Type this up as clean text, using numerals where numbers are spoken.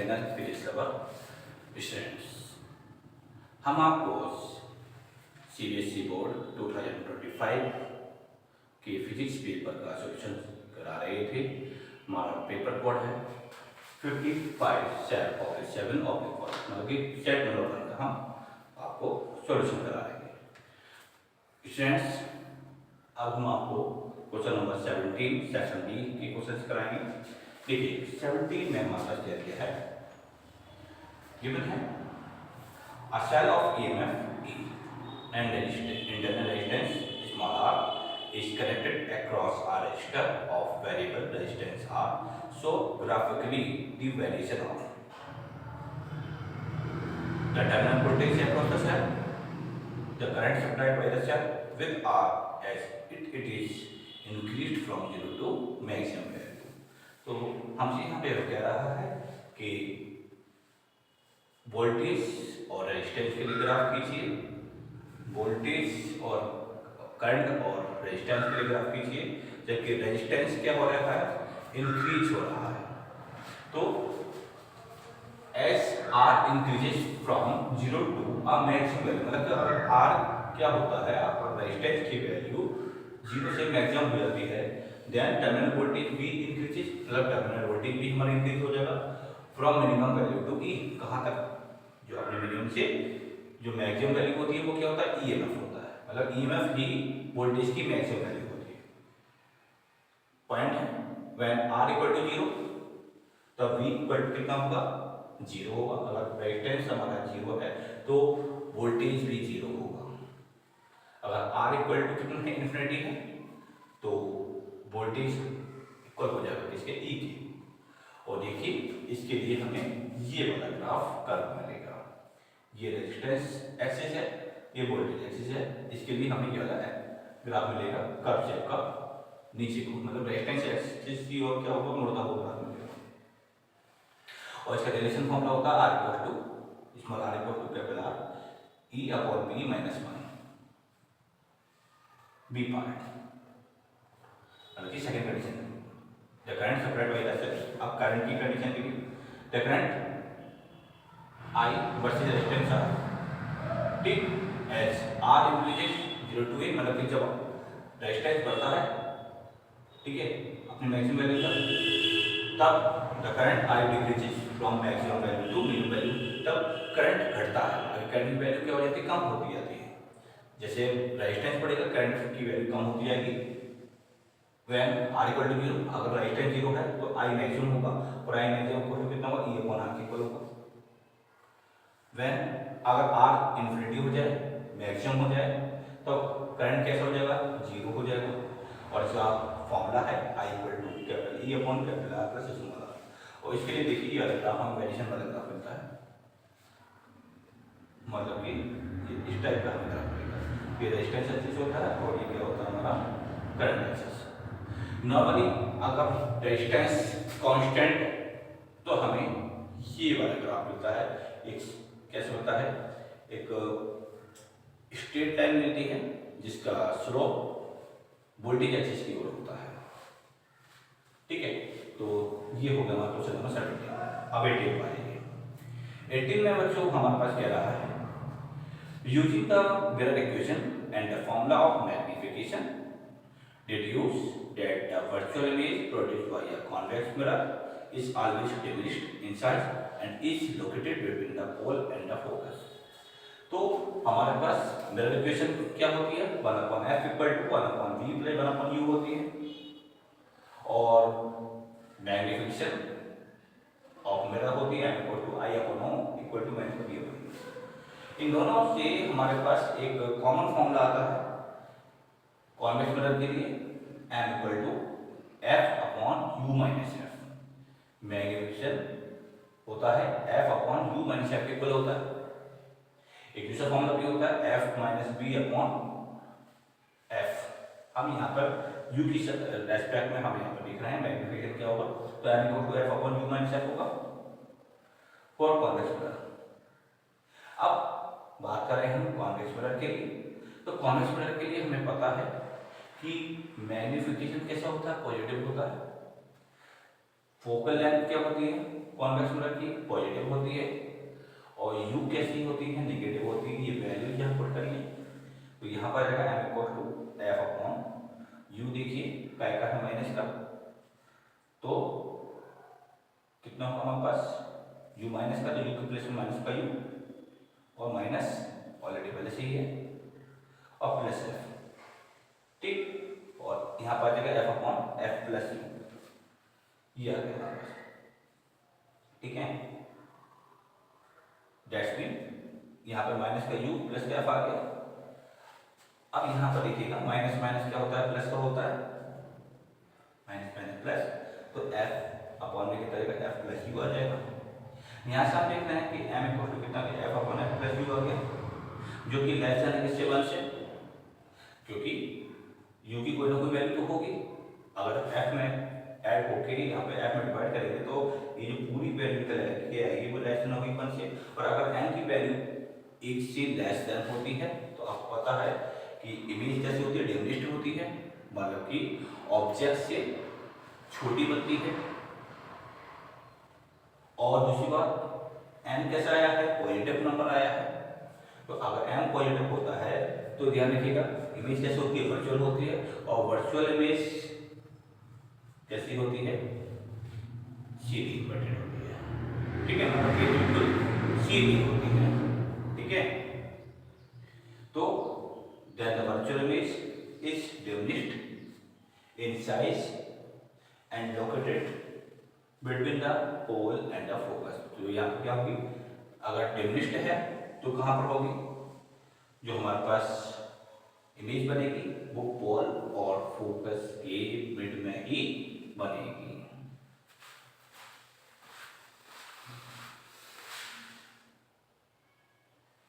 Channel physics lover students, हम आपको CBSE board 2025 के फिजिक्स पेपर का सॉल्यूशन करा रहे थे। हमारा पेपर कोड है 55/7/7 मतलब कि सेट नंबर 1 का हम आपको सॉल्यूशन करा रहे हैं स्टूडेंट्स। अब हम आपको क्वेश्चन नंबर 17 सेक्शन बी के क्वेश्चन कराएंगे। देखिए 17 में हमारा दिया गया है, गिवन है a cell of EMF E and internal resistance small r is connected across a resistor of variable resistance R. So graphically the variation of the terminal voltage across the cell, the current supplied by the cell with R as it is increased from 0 to maximum value. तो हमसे यहाँ पे कह रहा है कि voltage और resistance के लिए ग्राफ कीजिए, वोल्टेज और करंट और रेजिस्टेंस के लिए ग्राफ कीजिए, जबकि रेजिस्टेंस क्या हो रहा है, इंक्रीज हो रहा है। तो as R increases from 0 to a maximum value, मतलब अगर आर क्या होता है, आपका रेजिस्टेंस की वैल्यू 0 से मैक्सिमम हो जाती है, देन टर्मिनल वोल्टेज भी इंक्रीजेस, मतलब टर्मिनल वोल्टेज भी हमारा इंक्रीज हो जाएगा फ्रॉम मिनिमम वैल्यू टू ई, कहाँ तक, जो अपने मिनिमम से जो मैक्सिमम वैल्यू होती है वो क्या होता है, ईएमएफ होता है, मतलब ईएमएफ ही वोल्टेज की मैक्सिमम वैल्यू होती है। पॉइंट है व्हेन आर इक्वल टू 0 तब v इक्वल टू कितना होगा, 0 होगा। अगर रेजिस्टेंस हमारा 0 है तो वोल्टेज भी 0 होगा। अगर r इक्वल टू कितना है, इन्फिनिटी है, तो वोल्टेज इक्वल हो जाएगा किसके, e के। और देखिए इसके लिए हमें ये वाला ग्राफ कर्व मिलेगा, ये रेजिस्टेंस एक्सिस है, ये वोल्टेज एक्सिस है, इसके लिए हमें ये वाला ग्राफ मिलेगा कर्व शेप का, नीचे को मतलब रेजिस्टेंस एक्सिस की और क्या होगा, मुड़ता हुआ ग्राफ मिलेगा। और इसका रिलेशन फॉर्मूला होता है r equal to small r equal to capital R e upon b minus 1 B part, मतलब कि second condition the current supplied by the cell. अब करंट की कंडीशन देखिए, the current I versus resistance R, ठीक, as R increases 0 to 1, मतलब कि जब resistance बढ़ता है, ठीक है, अपनी मैक्सिमम वैल्यू तक, तब the current I decreases from maximum value to minimum value, तब करंट घटता है। अगर करंट की वैल्यू क्या हो जाती है, कम होती जाती है, जैसे रेजिस्टेंस बढ़ेगा करंट की वैल्यू कम होती जाएगी। व्हेन R इक्वल टू 0, अगर रेजिस्टेंस 0 है तो I मैक्सिमम होगा, और I मैक्सिमम को कितना होगा, E अपॉन R के इक्वल होगा। व्हेन अगर R इन्फिनिटी हो जाए, मैक्सिमम हो जाए, तो करंट कैसा हो जाएगा, 0 हो जाएगा। और इसका फॉर्मूला है I equal to capital E upon capital R plus small r। और इसके लिए देखिए ये ग्राफ हमें वेरिएशन वाला ग्राफ मिलता है, मतलब कि इस टाइप का हमें ग्राफ मिलेगा, ये रेजिस्टेंस एक्सिस होता है और ये क्या होता है, हमारा करंट एक्सिस। नॉर्मली अगर रेजिस्टेंस कांस्टेंट तो हमें ये वाला ग्राफ मिलता है, एक कैसे होता है, एक स्ट्रेट लाइन मिलती है जिसका स्लोप वोल्टेज एक्सिस की ओर होता है, ठीक है। तो ये हो गया हमारा क्वेश्चन नंबर 17। अब 18 पर आएंगे। 18 में बच्चों हमारे पास कह रहा है, using the mirror equation and the formula of magnification deduce that the virtual image produced by a convex mirror is always diminished in size and is located between the pole and the focus। तो हमारे पास mirror equation क्या होती है, 1/f equal to 1/v plus 1/u होती है, और magnification of mirror होती है m equal to I upon o equal to minus v होती है। इन दोनों से हमारे पास एक कॉमन फॉर्मूला आता है कॉन्वेक्स मिरर के लिए, m equal to f upon u minus f, magnification होता है f upon u minus f के इक्वल होता है। एक दूसरा फॉर्मूला भी होता है f minus b upon f। हम यहाँ पर u की रेस्पेक्ट में हम यहाँ पर लिख रहे हैं मैग्निफिकेशन क्या होगा, तो m equal to f upon u minus f होगा फॉर कॉन्वेक्स मिरर। अब बात कर रहे हैं हम कॉन्वेक्स मिरर के लिए, तो कॉन्वेक्स मिरर के लिए हमें पता है कि मैग्निफिकेशन कैसा होता है, पॉजिटिव होता है, फोकल लेंथ क्या होती है कॉन्वेक्स मिरर की, पॉजिटिव होती है, और यू कैसी होती है, निगेटिव होती है। ये वैल्यू यहाँ पुट करिए, तो यहाँ पर रहेगा m equal to f upon u. देखिए काय का है माइनस का, तो कितना होगा हमारे पास यू माइनस का, तो यू की प्लेस में माइनस का यू, और माइनस ऑलरेडी पहले से ही है, और प्लस एफ, ठीक। और यहाँ पर आ जाएगा F upon f plus you, ये आ गया हमारे पास, ठीक है। दैट्स मीन यहाँ पे माइनस का यू प्लस का एफ आ गया। अब यहाँ पर देखिएगा माइनस माइनस क्या होता है, प्लस का होता है, माइनस माइनस प्लस, तो एफ अपॉन में कितना आएगा, एफ प्लस यू आ जाएगा। यहाँ से आप देखना है कि एम इक्वल टू कितना, f upon f plus u आ गया, जो कि लेस देन किससे, 1 से, क्योंकि यू की कोई ना कोई वैल्यू तो होगी। अगर एफ में ऐड होके यहाँ पे एफ में डिवाइड करेंगे तो ये जो पूरी वैल्यू निकल आएगी वो लेस देन होगी 1 से। और अगर एन की वैल्यू 1 से लेस देन होती है तो आपको पता है कि इमेज कैसी होती है, डिमिनिश्ड होती है, मतलब कि ऑब्जेक्ट से छोटी बनती है। और दूसरी बात एन कैसा आया है, पॉजिटिव नंबर आया है, तो अगर एन पॉजिटिव होता है तो ध्यान रखिएगा इमेज कैसे होती है, वर्चुअल होती है, और वर्चुअल इमेज कैसी होती है, सीधी इन्वर्टेड होती है, ठीक है, मतलब ये बिल्कुल सीधी होती है, ठीक है। तो then the virtual image is diminished in size and located between the pole and the focus। तो यहाँ पर क्या होगी, अगर diminished है तो कहाँ पर होगी, जो हमारे पास इमेज बनेगी वो पोल और फोकस के मिड में ही बनेगी।